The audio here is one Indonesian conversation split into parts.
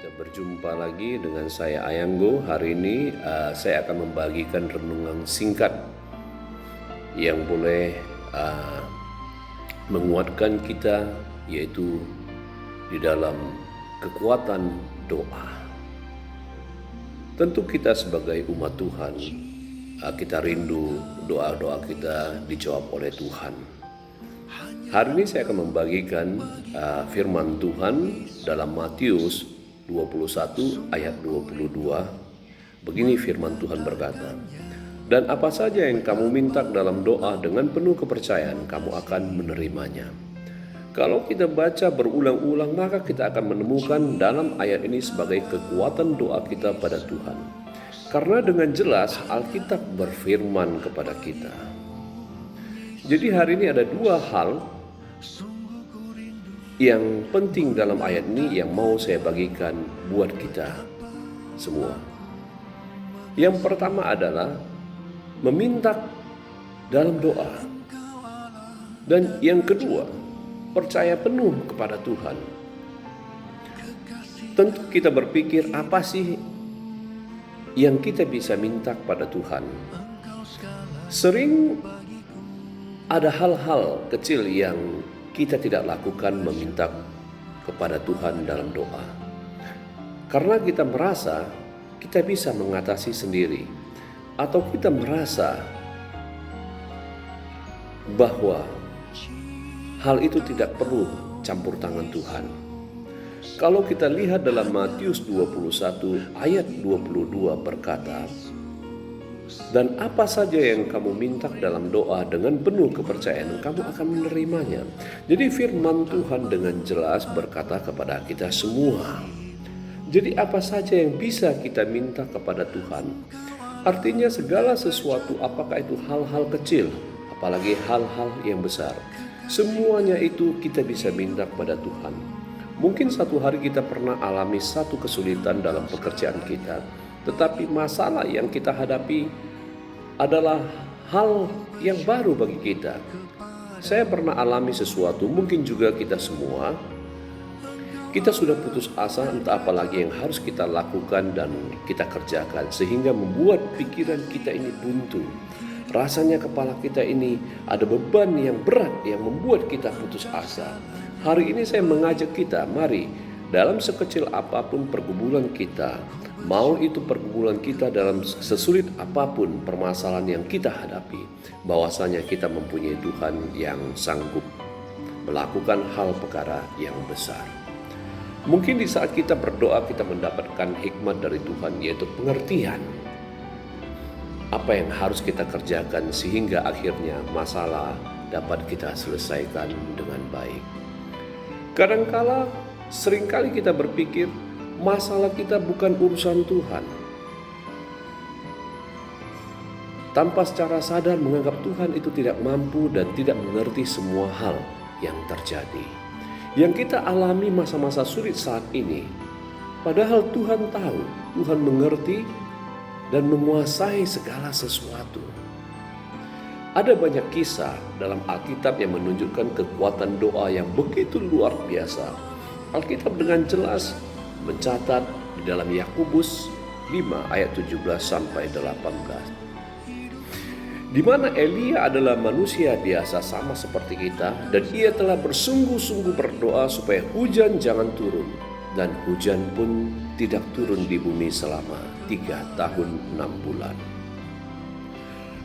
Kita berjumpa lagi dengan saya Ayanggo. Hari ini saya akan membagikan renungan singkat yang boleh menguatkan kita, yaitu di dalam kekuatan doa. Tentu kita sebagai umat Tuhan, kita rindu doa-doa kita dijawab oleh Tuhan. Hari ini saya akan membagikan firman Tuhan dalam Matius 21 ayat 22. Begini firman Tuhan berkata, "Dan apa saja yang kamu minta dalam doa dengan penuh kepercayaan, kamu akan menerimanya." Kalau kita baca berulang-ulang, maka kita akan menemukan dalam ayat ini sebagai kekuatan doa kita pada Tuhan. Karena dengan jelas Alkitab berfirman kepada kita. Jadi hari ini ada dua hal yang penting dalam ayat ini yang mau saya bagikan buat kita semua. Yang pertama adalah meminta dalam doa. Dan yang kedua, percaya penuh kepada Tuhan. Tentu kita berpikir, apa sih yang kita bisa minta pada Tuhan? Sering ada hal-hal kecil yang kita tidak lakukan meminta kepada Tuhan dalam doa. Karena kita merasa kita bisa mengatasi sendiri, atau kita merasa bahwa hal itu tidak perlu campur tangan Tuhan. Kalau kita lihat dalam Matius 21 ayat 22 berkata, "Dan apa saja yang kamu minta dalam doa dengan penuh kepercayaan, kamu akan menerimanya." Jadi firman Tuhan dengan jelas berkata kepada kita semua. Jadi apa saja yang bisa kita minta kepada Tuhan? Artinya segala sesuatu, apakah itu hal-hal kecil, apalagi hal-hal yang besar. Semuanya itu kita bisa minta kepada Tuhan. Mungkin satu hari kita pernah alami satu kesulitan dalam pekerjaan kita, tetapi masalah yang kita hadapi adalah hal yang baru bagi kita. Saya pernah alami sesuatu, mungkin juga kita semua. Kita sudah putus asa, entah apa lagi yang harus kita lakukan dan kita kerjakan, sehingga membuat pikiran kita ini buntu. Rasanya kepala kita ini ada beban yang berat yang membuat kita putus asa. Hari ini saya mengajak kita, mari dalam sekecil apapun pergumulan kita, mau itu pergumulan kita dalam sesulit apapun permasalahan yang kita hadapi, bahwasanya kita mempunyai Tuhan yang sanggup melakukan hal perkara yang besar. Mungkin di saat kita berdoa kita mendapatkan hikmat dari Tuhan, yaitu pengertian apa yang harus kita kerjakan sehingga akhirnya masalah dapat kita selesaikan dengan baik. Kadangkala seringkali kita berpikir masalah kita bukan urusan Tuhan. Tanpa secara sadar menganggap Tuhan itu tidak mampu dan tidak mengerti semua hal yang terjadi. Yang kita alami masa-masa sulit saat ini, padahal Tuhan tahu, Tuhan mengerti dan menguasai segala sesuatu. Ada banyak kisah dalam Alkitab yang menunjukkan kekuatan doa yang begitu luar biasa. Alkitab dengan jelas mencatat di dalam Yakobus 5 ayat 17 sampai 18. Di mana Elia adalah manusia biasa sama seperti kita, dan ia telah bersungguh-sungguh berdoa supaya hujan jangan turun, dan hujan pun tidak turun di bumi selama 3 tahun 6 bulan.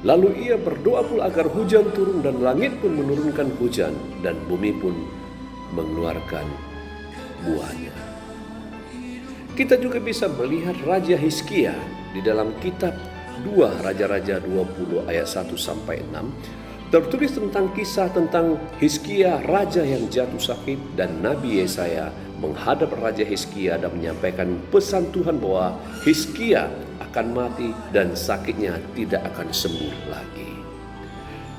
Lalu ia berdoa pula agar hujan turun, dan langit pun menurunkan hujan, dan bumi pun mengeluarkan buahnya. Kita juga bisa melihat Raja Hizkia di dalam kitab 2 Raja-Raja 20 ayat 1 sampai 6. Tertulis tentang kisah tentang Hizkia, raja yang jatuh sakit, dan Nabi Yesaya menghadap Raja Hizkia dan menyampaikan pesan Tuhan bahwa Hizkia akan mati dan sakitnya tidak akan sembuh lagi.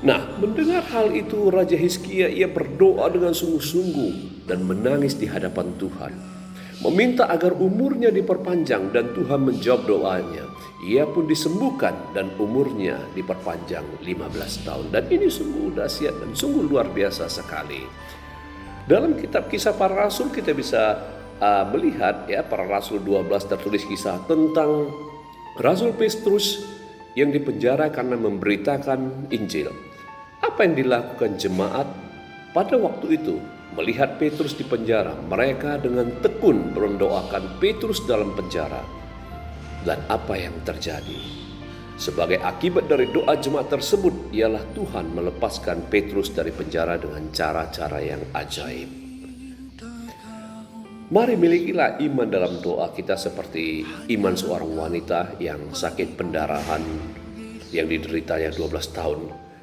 Nah, mendengar hal itu Raja Hizkia ia berdoa dengan sungguh-sungguh dan menangis di hadapan Tuhan, meminta agar umurnya diperpanjang, dan Tuhan menjawab doanya. Ia pun disembuhkan dan umurnya diperpanjang 15 tahun. Dan ini sungguh dahsyat dan sungguh luar biasa sekali. Dalam kitab Kisah Para Rasul kita bisa melihat ya para rasul 12 tertulis kisah tentang Rasul Petrus yang dipenjara karena memberitakan Injil. Apa yang dilakukan jemaat pada waktu itu? Melihat Petrus di penjara, mereka dengan tekun mendoakan Petrus dalam penjara. Dan apa yang terjadi? Sebagai akibat dari doa jemaat tersebut ialah Tuhan melepaskan Petrus dari penjara dengan cara-cara yang ajaib. Mari milikilah iman dalam doa kita seperti iman seorang wanita yang sakit pendarahan yang dideritanya 12 tahun.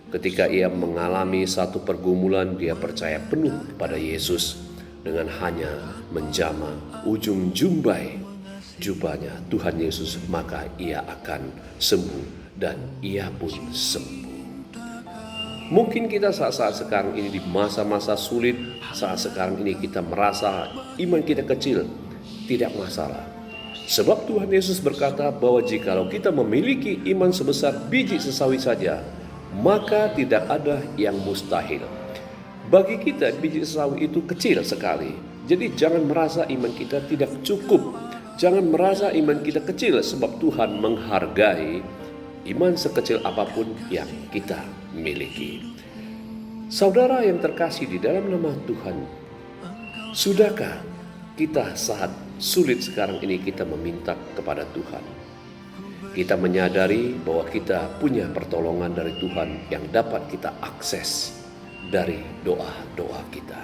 Ketika ia mengalami satu pergumulan, dia percaya penuh kepada Yesus dengan hanya menjamah ujung jubahnya Tuhan Yesus, maka ia akan sembuh dan ia pun sembuh. Mungkin kita saat-saat sekarang ini di masa-masa sulit, saat sekarang ini kita merasa iman kita kecil, tidak masalah. Sebab Tuhan Yesus berkata bahwa jikalau kita memiliki iman sebesar biji sesawi saja, maka tidak ada yang mustahil. Bagi kita biji sesawi itu kecil sekali. Jadi jangan merasa iman kita tidak cukup. Jangan merasa iman kita kecil, sebab Tuhan menghargai iman sekecil apapun yang kita miliki. Saudara yang terkasih di dalam nama Tuhan, sudahkah kita saat sulit sekarang ini kita meminta kepada Tuhan? Kita menyadari bahwa kita punya pertolongan dari Tuhan yang dapat kita akses dari doa-doa kita.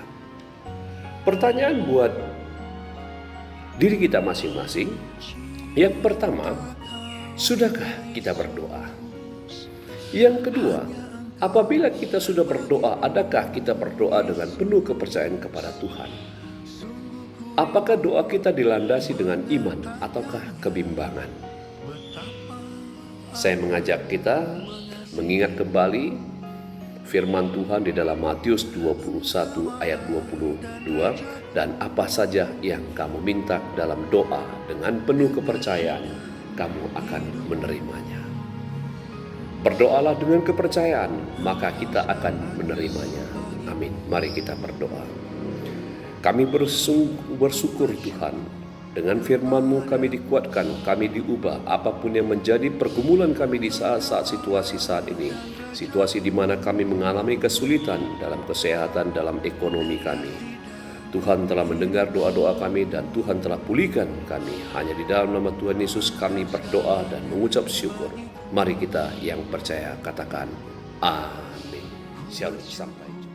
Pertanyaan buat diri kita masing-masing. Yang pertama, sudahkah kita berdoa? Yang kedua, apabila kita sudah berdoa, adakah kita berdoa dengan penuh kepercayaan kepada Tuhan? Apakah doa kita dilandasi dengan iman ataukah kebimbangan? Saya mengajak kita mengingat kembali firman Tuhan di dalam Matius 21 ayat 22, dan apa saja yang kamu minta dalam doa dengan penuh kepercayaan, kamu akan menerimanya. Berdoalah dengan kepercayaan, maka kita akan menerimanya. Amin. Mari kita berdoa. Kami bersyukur Tuhan, dengan firman-Mu kami dikuatkan, kami diubah. Apapun yang menjadi pergumulan kami di saat-saat situasi saat ini, situasi di mana kami mengalami kesulitan dalam kesehatan, dalam ekonomi kami, Tuhan telah mendengar doa-doa kami dan Tuhan telah pulihkan kami. Hanya di dalam nama Tuhan Yesus kami berdoa dan mengucap syukur. Mari kita yang percaya katakan amin. Shalom, sampai jumpa.